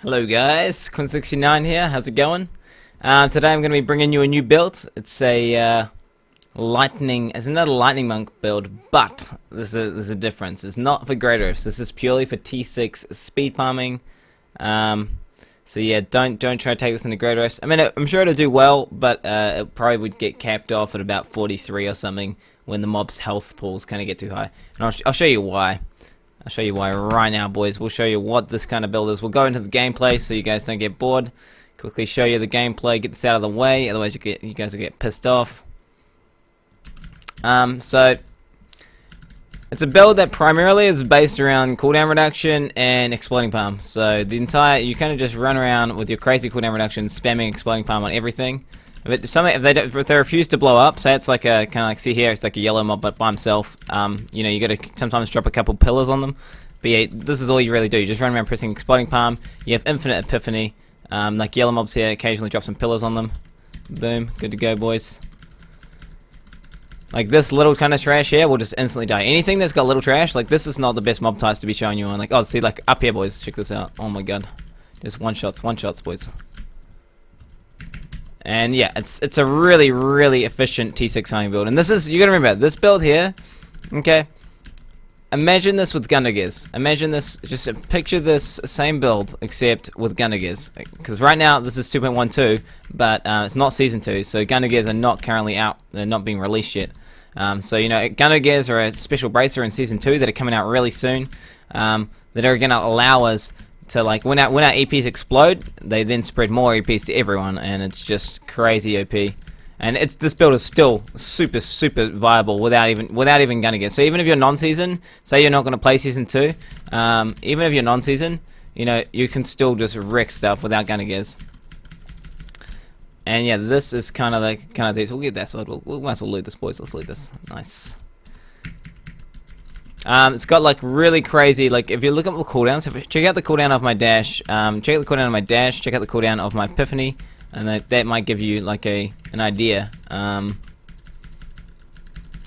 Hello guys, Quinn69 here, how's it going? Today I'm going to be bringing you a new build. It's a it's another lightning monk build, but there's a difference. It's not for great rifts. This is purely for T6 speed farming. So yeah, don't try to take this into great rifts. I mean, I'm sure it'll do well, but it probably would get capped off at about 43 or something when the mob's health pools kind of get too high. And I'll show you why. I'll show you why right now, boys. We'll show you what this kind of build is. We'll go into the gameplay so you guys don't get bored. Quickly show you the gameplay, get this out of the way, otherwise you guys will get pissed off. So it's a build that primarily is based around cooldown reduction and exploding palm. So you kind of just run around with your crazy cooldown reduction, spamming exploding palm on everything. If they refuse to blow up, say it's like a kind of like, see here, it's like a yellow mob but by himself. You know, you got to sometimes drop a couple pillars on them. But yeah, this is all you really do. You just run around pressing exploding palm. You have infinite epiphany. Like yellow mobs here, occasionally drop some pillars on them. Boom, good to go, boys. Like this little kind of trash here will just instantly die. Anything that's got little trash, like this is not the best mob types to be showing you on. Like, oh, see, like up here, boys, check this out. Oh my god, just one shots, boys. And yeah, it's a really efficient T6 farming build. And this is, you gotta remember, this build here, okay, imagine this with gunner gears. Imagine this, just picture this same build, except with gunner gears. Because right now, this is 2.12, but it's not Season 2, so gunner gears are not currently out, they're not being released yet. So, you know, gunner gears are a special bracer in Season 2 that are coming out really soon, that are gonna allow us to, like, when our EPs explode, they then spread more EPs to everyone, and it's just crazy OP. And this build is still super viable without even gunner gears. So even if you're non-season, say you're not going to play Season 2, even if you're non-season, you know, you can still just wreck stuff without gunner gears. And yeah, this is kind of this. We'll get that sword. We'll might as well loot this, boys. Let's loot this. Nice. It's got like really crazy, like if you look at the cooldowns, check out the cooldown of my dash, check out the cooldown of my dash, check out the cooldown of my epiphany, and that might give you like an idea of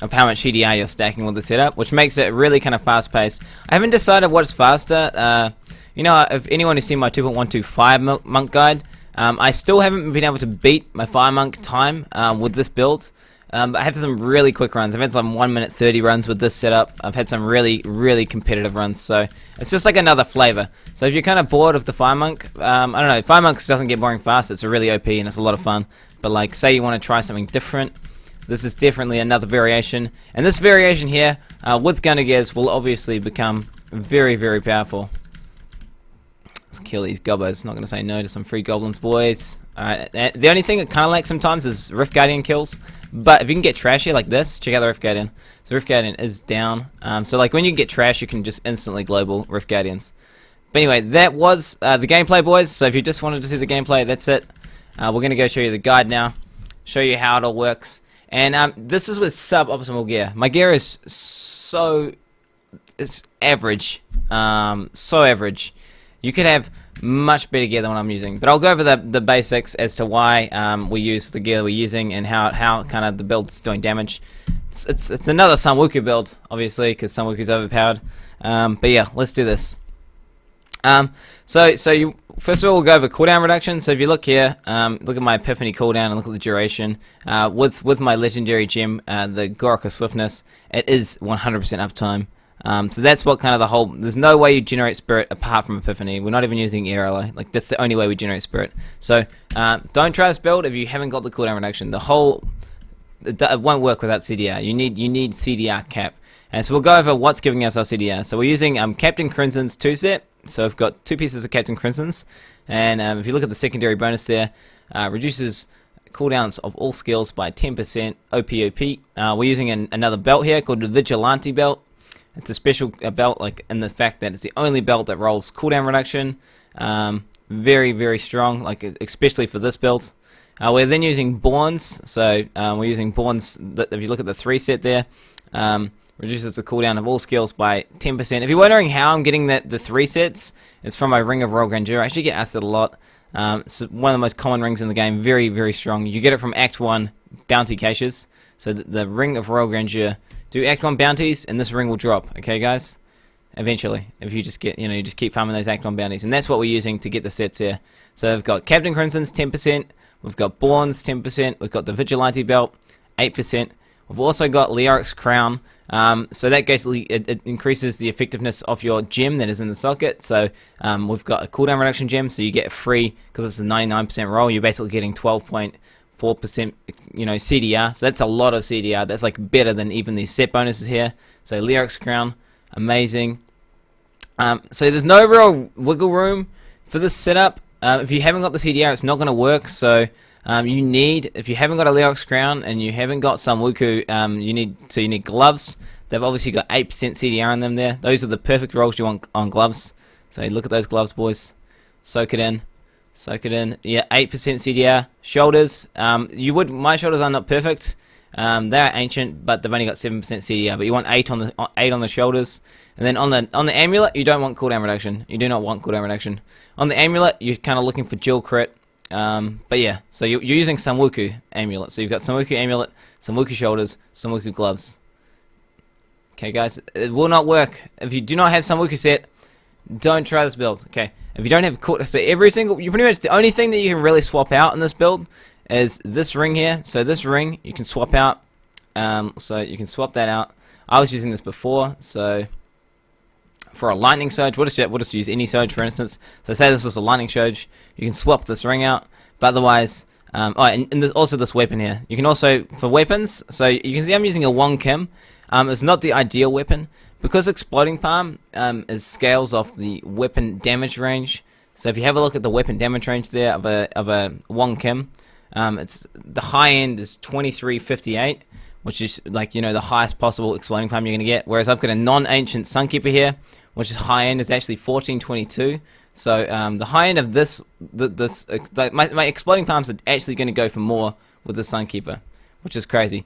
how much CDR you're stacking with the setup, which makes it really kind of fast paced. I haven't decided what's faster. You know, if anyone has seen my 2.12 fire monk guide, I still haven't been able to beat my fire monk time with this build. But I have some really quick runs. I've had some 1 minute 30 runs with this setup. I've had some really competitive runs. So it's just like another flavor. So if you're kind of bored of the Fire Monk, I don't know, Fire Monk doesn't get boring fast. It's really OP and it's a lot of fun. But like, say you want to try something different, this is definitely another variation. And this variation here, with gunner gears, will obviously become very powerful. Let's kill these gobbos. Not going to say no to some free goblins, boys. Alright, the only thing that kind of lacks sometimes is Rift Guardian kills. But if you can get trash here like this, check out the Rift Guardian. So Rift Guardian is down. So like when you get trash, you can just instantly global Rift Guardians. But anyway, that was the gameplay, boys. So if you just wanted to see the gameplay, that's it. We're going to go show you the guide now. Show you how it all works. And this is with sub-optimal gear. My gear is it's average. So average. You could have much better gear than what I'm using, but I'll go over the basics as to why we use the gear we're using and how kind of the build's doing damage. It's another Samwuku build, obviously, because Samwuku's overpowered. But yeah, let's do this. So you first of all, we'll go over cooldown reduction. So if you look here, look at my Epiphany cooldown and look at the duration. With my legendary gem, the Gorica Swiftness, it is 100% uptime. So that's what kind of the whole, there's no way you generate spirit apart from Epiphany. We're not even using air ally. Like, that's the only way we generate spirit. So don't try this build if you haven't got the cooldown reduction. It won't work without CDR. You need CDR cap. And so we'll go over what's giving us our CDR. So we're using Captain Crimson's 2-set. So we've got 2 pieces of Captain Crimson's. And if you look at the secondary bonus there, reduces cooldowns of all skills by 10%. OP. We're using another belt here called the Vigilante Belt. It's a special belt, like in the fact that it's the only belt that rolls cooldown reduction. Very strong, like especially for this build. We're then using Borns, so we're using Borns. If you look at the 3-set there, reduces the cooldown of all skills by 10%. If you're wondering how I'm getting the 3 sets, it's from my Ring of Royal Grandeur. I actually get asked that a lot. It's one of the most common rings in the game. Very strong. You get it from Act 1 bounty caches. So the Ring of Royal Grandeur. Do Act 1 bounties, and this ring will drop. Okay, guys? eventually if you just get, you just keep farming those act on bounties, and that's what we're using to get the sets here. So we've got Captain Crimson's 10%, we've got Bourne's 10%, we've got the Vigilante Belt 8%. We've also got Leoric's Crown, so that basically it increases the effectiveness of your gem that is in the socket. So we've got a cooldown reduction gem, so you get free, because it's a 99% roll, you're basically getting 12.4% CDR, so that's a lot of CDR. That's like better than even these set bonuses here. So Leoric's Crown, amazing. So there's no real wiggle room for this setup. If you haven't got the CDR, it's not going to work. So if you haven't got a Leoric's Crown and you haven't got some Wuku, you need gloves. They've obviously got 8% CDR in them there. Those are the perfect rolls you want on gloves. So look at those gloves, boys. Soak it in. Soak it in. Yeah, 8% CDR. Shoulders. My shoulders are not perfect. They're ancient, but they've only got 7% CDR. But you want 8 on the shoulders. And then on the amulet, you don't want cooldown reduction. You do not want cooldown reduction. On the amulet, you're kind of looking for dual crit. But yeah, so you're using some Wuku amulet. So you've got some Wuku amulet, some Wuku shoulders, some Wuku gloves. Okay, guys, it will not work if you do not have some Wuku set. Don't try this build. Okay, if you don't have so you pretty much the only thing that you can really swap out in this build is this ring here. So this ring you can swap out. So you can swap that out. I was using this before, so for a lightning surge, we'll just use any surge, for instance. So say this was a lightning surge, you can swap this ring out. But otherwise, and there's also this weapon here. You can also, for weapons, so you can see I'm using a Wong Kim. It's not the ideal weapon, because Exploding Palm is scales off the weapon damage range. So if you have a look at the weapon damage range there of a Wong Kim, it's the high end is 2358, which is like the highest possible Exploding Palm you're gonna get. Whereas I've got a non-ancient Sunkeeper here, which is high end is actually 1422. So the high end of my Exploding Palms are actually going to go for more with the Sunkeeper, which is crazy.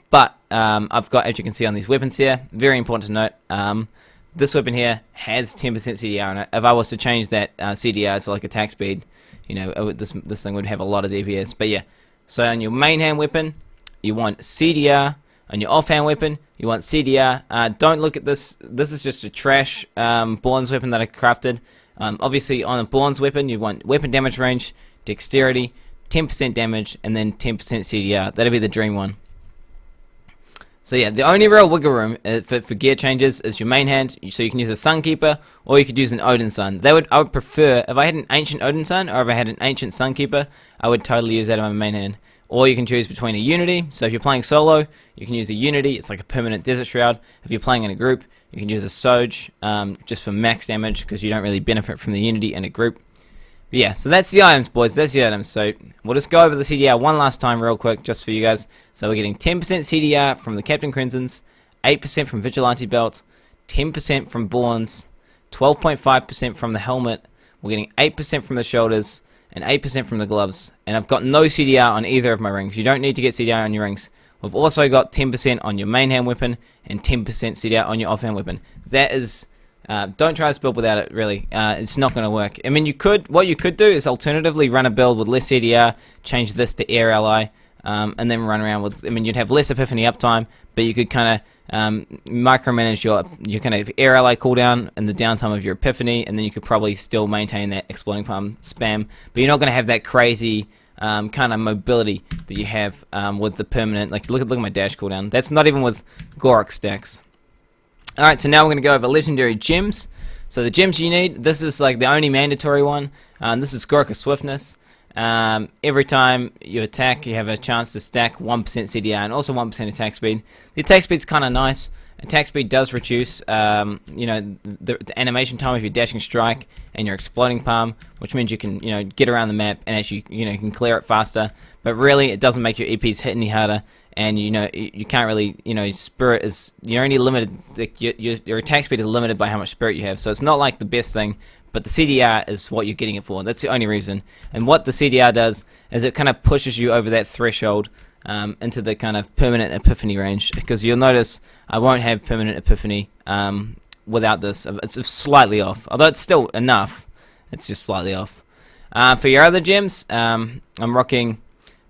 But I've got, as you can see on these weapons here, very important to note, this weapon here has 10% CDR on it. If I was to change that CDR to like attack speed, this thing would have a lot of DPS. But yeah, so on your main hand weapon, you want CDR. On your offhand weapon, you want CDR. Don't look at this. This is just a trash Bourne's weapon that I crafted. Obviously, on a Bourne's weapon, you want weapon damage range, dexterity, 10% damage, and then 10% CDR. That'll be the dream one. So yeah, the only real wiggle room for gear changes is your main hand. So you can use a Sunkeeper, or you could use an Odin Sun. I would prefer, if I had an ancient Odin Sun, or if I had an ancient Sunkeeper, I would totally use that on my main hand. Or you can choose between a Unity. So if you're playing solo, you can use a Unity. It's like a permanent Desert Shroud. If you're playing in a group, you can use a Soge just for max damage, because you don't really benefit from the Unity in a group. But yeah, so that's the items, boys. That's the items. So we'll just go over the CDR one last time real quick, just for you guys. So we're getting 10% CDR from the Captain Crimson's, 8% from Vigilante Belt, 10% from Bourne's, 12.5% from the helmet. We're getting 8% from the shoulders, and 8% from the gloves. And I've got no CDR on either of my rings. You don't need to get CDR on your rings. We've also got 10% on your main hand weapon and 10% CDR on your offhand weapon. That is, don't try this build without it, really. It's not going to work. I mean, what you could do is alternatively run a build with less CDR, change this to Air Ally, and then run around with, you'd have less Epiphany uptime, but you could kind of micromanage your kind of Air Ally cooldown and the downtime of your Epiphany, and then you could probably still maintain that Exploding Palm spam, but you're not going to have that crazy kind of mobility that you have with the permanent. Like look at my dash cooldown. That's not even with Gorok stacks. Alright, so now we're going to go over legendary gems. So the gems you need, this is like the only mandatory one. This is Gorok Swiftness. Every time you attack, you have a chance to stack 1% CDR and also 1% attack speed. The attack speed's kind of nice. Attack speed does reduce, the animation time of your dashing strike and your exploding palm, which means you can, get around the map and actually, you can clear it faster. But really, it doesn't make your EPs hit any harder, and you can't really, spirit is you're only limited. Your attack speed is limited by how much spirit you have, so it's not like the best thing. But the CDR is what you're getting it for. That's the only reason. And what the CDR does is it kind of pushes you over that threshold into the kind of permanent Epiphany range. Because you'll notice I won't have permanent Epiphany without this. It's slightly off. Although it's still enough, it's just slightly off. For your other gems, I'm rocking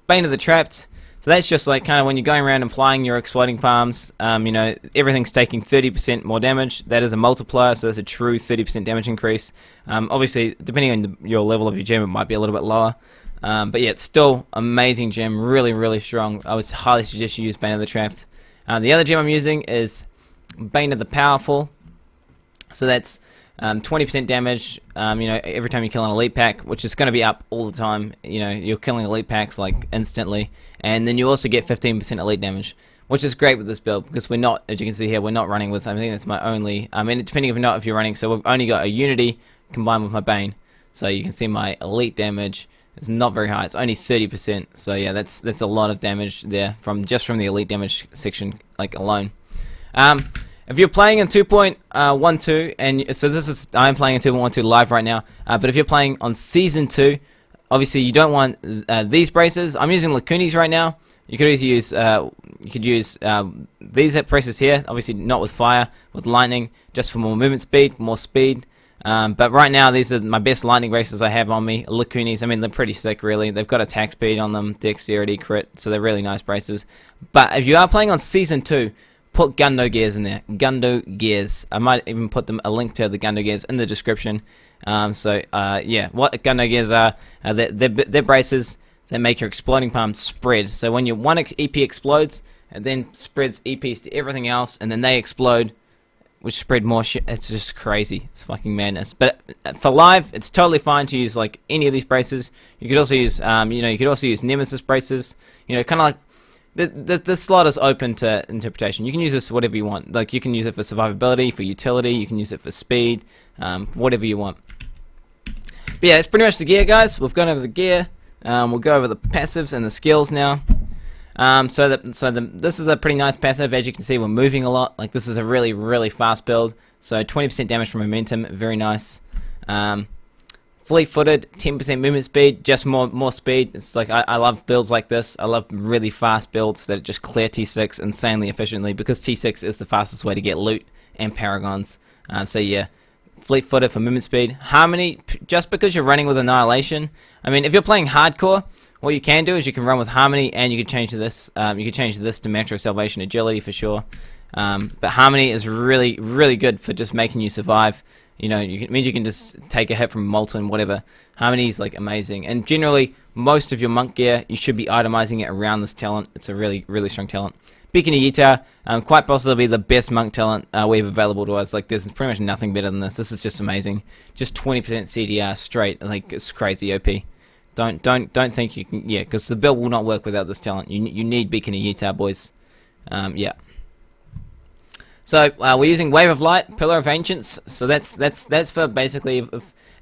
Bane of the Trapped. So So that's just like kind of when you're going around applying your exploding palms, you know, everything's taking 30% more damage. That is a multiplier, so that's a true 30% damage increase. Obviously, depending on your level of your gem, it might be a little bit lower. But yeah, it's still amazing gem, really, really strong. I would highly suggest you use Bane of the Trapped. The other gem I'm using is Bane of the Powerful. So that's 20% damage, you know, every time you kill an elite pack, which is going to be up all the time. You know, you're killing elite packs like instantly, and then you also get 15% elite damage, which is great with this build because we're not, as you can see here, we're not running with. I think that's my only. I mean, depending if you're running, so we've only got a Unity combined with my Bane. So you can see my elite damage is not very high. It's only 30%. So yeah, that's a lot of damage there from the elite damage section like alone. If you're playing in 2.12, and so I'm playing in 2.12 live right now, but if you're playing on Season 2, obviously you don't want these braces. I'm using Lacunis right now. You could use these braces here, obviously not with fire, with lightning, just for more movement speed, more speed. But right now, these are my best lightning braces I have on me. Lacunis, I mean, they're pretty sick, really. They've got attack speed on them, dexterity, crit, so they're really nice braces. But if you are playing on Season 2, put Gundo gears in there. Gundo gears. I might even put a link to the Gundo gears in the description. Yeah, what Gundo gears are, they're braces that make your exploding palm spread. So when your one EP explodes, it then spreads EPs to everything else, and then they explode, which spread more shit. It's just crazy. It's fucking madness. But for live, it's totally fine to use like any of these braces. You could also use, you know, you could also use Nemesis braces. You know, kind of like. The slot is open to interpretation. You can use this for whatever you want. Like, you can use it for survivability, for utility, you can use it for speed, whatever you want. But yeah, that's pretty much the gear, guys. We've gone over the gear. We'll go over the passives and the skills now. This is a pretty nice passive. As you can see, we're moving a lot. Like, this is a really, really fast build. So 20% damage from momentum, very nice. Fleet-footed, 10% movement speed, just more speed. It's like I love builds like this. I love really fast builds that just clear T6 insanely efficiently because T6 is the fastest way to get loot and paragons. So yeah, fleet-footed for movement speed. Harmony, just because you're running with Annihilation. I mean, if you're playing hardcore, what you can do is you can run with Harmony and you can change this. You can change this to Mantra of Salvation Agility for sure. But Harmony is really, really good for just making you survive. You know, it means you can just take a hit from Molten, whatever. Harmony is like amazing. And generally, most of your monk gear, you should be itemizing it around this talent. It's a really, really strong talent. Beacon of Yita, quite possibly the best monk talent we have available to us. Like, there's pretty much nothing better than this. This is just amazing. Just 20% CDR straight. Like, it's crazy OP. Don't think you can, yeah, because the build will not work without this talent. You need Beacon of Yita, boys. Yeah. So we're using Wave of Light, Pillar of Ancients. So that's for basically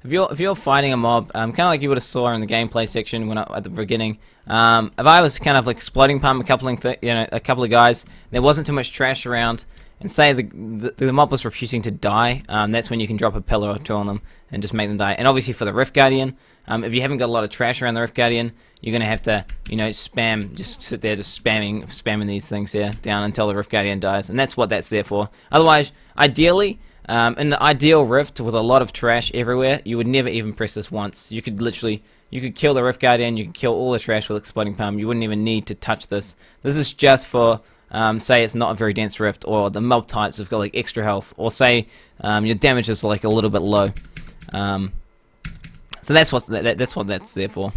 if you're fighting a mob, kind of like you would have saw in the gameplay section when at the beginning. If I was kind of like exploding palm a couple of guys, there wasn't too much trash around, and say the mob was refusing to die, that's when you can drop a pillar or two on them and just make them die. And obviously for the Rift Guardian, if you haven't got a lot of trash around the Rift Guardian, you're gonna have to, you know, just sit there, just spamming these things here down until the Rift Guardian dies, and that's what that's there for. Otherwise, ideally, in the ideal Rift with a lot of trash everywhere, you would never even press this once. You could kill the Rift Guardian, you could kill all the trash with Exploding Palm. You wouldn't even need to touch this. This is just for, say it's not a very dense Rift, or the mob types have got like extra health, or say your damage is like a little bit low. So that's what that's there for.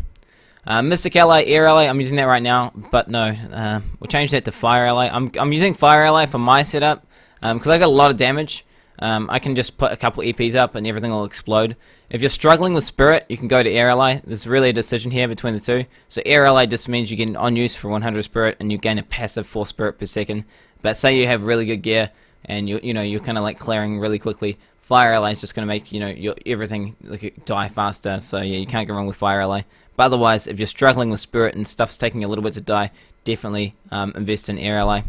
Mystic Ally, Air Ally, I'm using that right now, but no, we'll change that to Fire Ally. I'm using Fire Ally for my setup, because I got a lot of damage. I can just put a couple EPs up and everything will explode. If you're struggling with Spirit, you can go to Air Ally. There's really a decision here between the two. So Air Ally just means you get an on use for 100 Spirit and you gain a passive 4 Spirit per second. But say you have really good gear and you're kind of like clearing really quickly. Fire Ally is just going to make your everything like die faster. So yeah, you can't go wrong with Fire Ally. But otherwise, if you're struggling with Spirit and stuff's taking a little bit to die, definitely invest in Air Ally.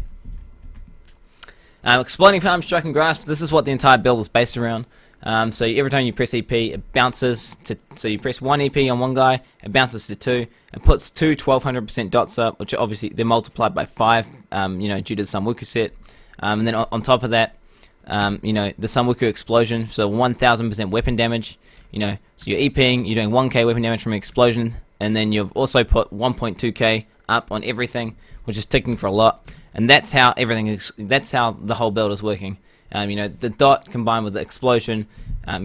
Exploding Palm, Strike and Grasp, this is what the entire build is based around. So every time you press EP, it bounces to, so you press 1 EP on one guy, it bounces to 2, and puts 2 1200% dots up, which obviously they're multiplied by 5, due to the Samwuku set. And then on top of that, the Samwuku explosion, so 1000% weapon damage, so you're EPing, you're doing 1k weapon damage from an explosion, and then you've also put 1.2k up on everything, which is ticking for a lot. And that's how everything is. That's how the whole build is working. You know, the dot combined with the explosion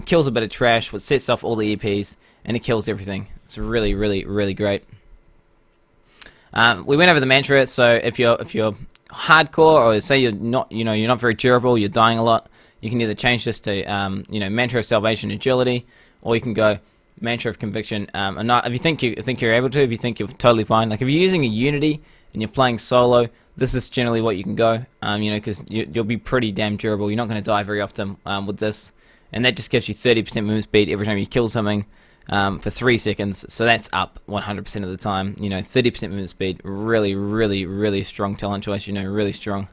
kills a bit of trash, which sets off all the EPs, and it kills everything. It's really, really, really great. We went over the mantra. So if you're hardcore, or say you're not, you know, you're not very durable, you're dying a lot, you can either change this to you know, mantra of salvation, agility, or you can go mantra of conviction. And not, if you think you're able to, if you think you're totally fine, like if you're using a unity and you're playing solo, this is generally what you can go. You know, because you'll be pretty damn durable. You're not going to die very often with this, and that just gives you 30% movement speed every time you kill something for 3 seconds. So that's up 100% of the time. You know, 30% movement speed. Really, really, really strong talent choice. You know, really strong.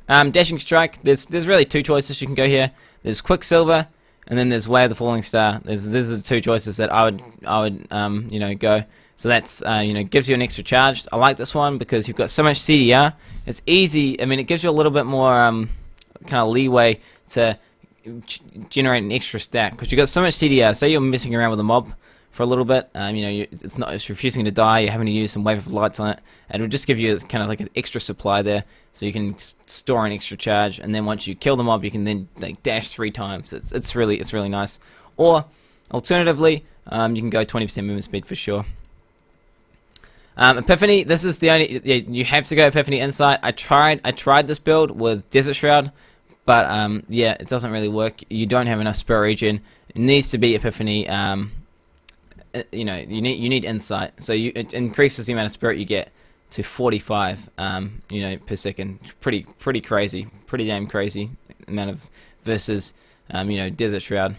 Dashing strike. There's really 2 choices you can go here. There's Quicksilver, and then there's Way of the Falling Star. These are the 2 choices that I would you know, go. So that's you know, gives you an extra charge. I like this one because you've got so much CDR. It's easy. I mean, it gives you a little bit more kind of leeway to generate an extra stack because you've got so much CDR. Say you're messing around with a mob for a little bit. You know, it's refusing to die. You're having to use some wave of lights on it, and it'll just give you kind of like an extra supply there, so you can store an extra charge. And then once you kill the mob, you can then like dash 3 times. It's really nice. Or alternatively, you can go 20% movement speed for sure. Epiphany, this is the only, you have to go Epiphany Insight. I tried this build with Desert Shroud, but yeah, it doesn't really work. You don't have enough spirit regen. It needs to be Epiphany. You know, you need Insight, so it increases the amount of spirit you get to 45 you know, per second. Pretty crazy, pretty damn crazy amount of versus you know, Desert Shroud.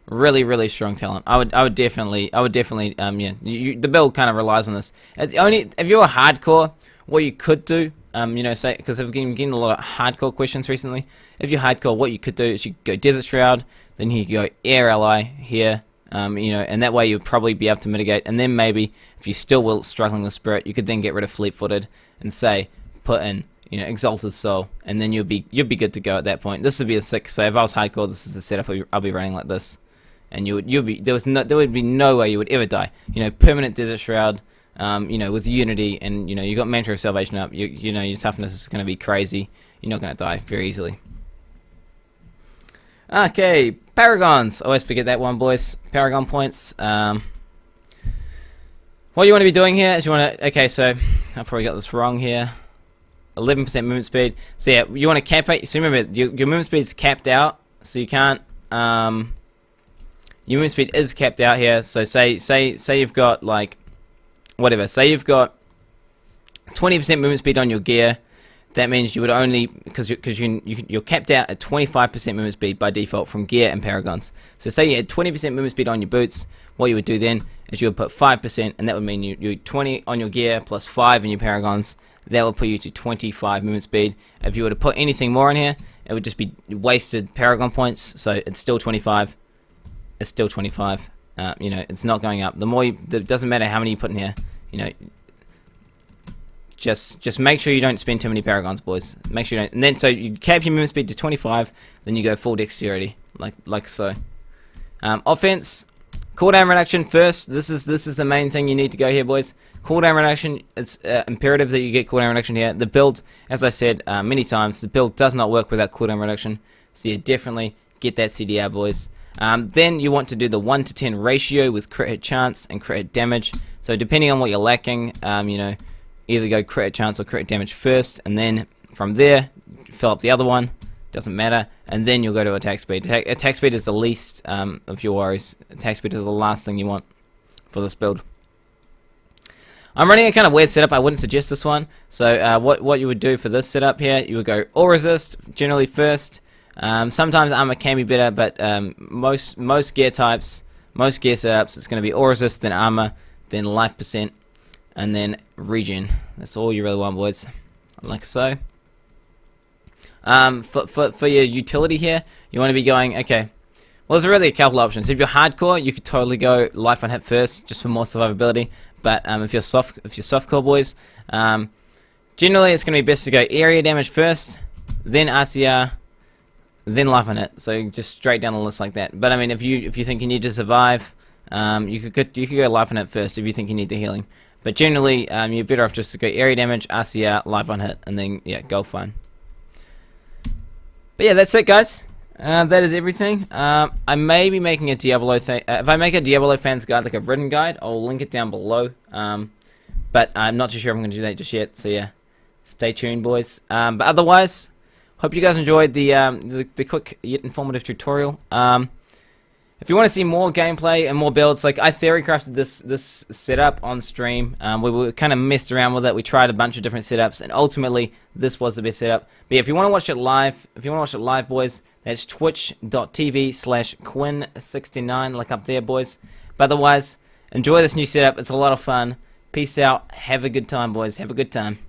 Really strong talent. I would definitely yeah, the build kind of relies on this. It's only if you're a hardcore, what you could do, you know, say, because I've been getting a lot of hardcore questions recently. If you're hardcore, what you could do is you could go Desert Shroud, then you could go Air Ally here, you know, and that way you'll probably be able to mitigate. And then maybe if you're still struggling with Spirit, you could then get rid of Fleet-footed and say put in, you know, Exalted Soul, and then you'll be good to go at that point. This would be a sick. So if I was hardcore, this is the setup I'll be running like this. And there would be no way you would ever die. You know, permanent Desert Shroud, you know, with Unity, and you know, you got Mantra of Salvation up. You know, your toughness is going to be crazy. You're not going to die very easily. Okay, Paragons. I always forget that one, boys. Paragon points. What you want to be doing here is you want to. Okay, so I probably got this wrong here. 11% movement speed. So yeah, you want to cap it. So remember, your movement speed is capped out, so you can't. Your movement speed is capped out here. So say you've got like whatever. Say you've got 20% movement speed on your gear. That means you would only because you're capped out at 25% movement speed by default from gear and paragons. So say you had 20% movement speed on your boots. What you would do then is you would put 5%, and that would mean you 20 on your gear plus 5 in your paragons. That will put you to 25 movement speed. If you were to put anything more in here, it would just be wasted paragon points. So it's still 25. It's still 25. You know, it's not going up. The more it doesn't matter how many you put in here. You know, just make sure you don't spend too many paragons, boys. Make sure you don't. And then so you cap your movement speed to 25. Then you go full dexterity, like so. Offense, cooldown reduction first. This is the main thing you need to go here, boys. Cooldown reduction. It's imperative that you get cooldown reduction here. The build, as I said many times, the build does not work without cooldown reduction. So you definitely get that CDR, boys. Then you want to do the 1 to 10 ratio with crit hit chance and crit hit damage. So depending on what you're lacking, you know, either go crit hit chance or crit hit damage first, and then from there fill up the other one. Doesn't matter, and then you'll go to attack speed. Attack speed is the least of your worries. Attack speed is the last thing you want for this build. I'm running a kind of weird setup. I wouldn't suggest this one. So what you would do for this setup here, you would go all resist generally first. Sometimes armor can be better, but most gear types, most gear setups, it's going to be all resist, then armor, then life percent, and then regen. That's all you really want, boys. Like so. For your utility here, you want to be going, okay, well, there's really a couple options. If you're hardcore, you could totally go life on hit first, just for more survivability. But if you're softcore, boys, generally it's going to be best to go area damage first, then RCR, then life on hit. So just straight down the list like that. But I mean, if you think you need to survive, You could go life on hit first if you think you need the healing. But generally, you're better off just to go area damage, RCR, life on hit, and then yeah, go fine. But yeah, that's it, guys. That is everything. I may be making a Diablo thing. If I make a Diablo fans guide, like a written guide, I'll link it down below. But I'm not too sure if I'm going to do that just yet. So yeah, stay tuned, boys. But otherwise, hope you guys enjoyed the quick yet informative tutorial. If you want to see more gameplay and more builds, like I theory crafted this setup on stream. We kind of messed around with it. We tried a bunch of different setups, and ultimately this was the best setup. But yeah, if you want to watch it live, boys, that's twitch.tv/Quinn69. Look up there, boys. But otherwise, enjoy this new setup. It's a lot of fun. Peace out. Have a good time, boys. Have a good time.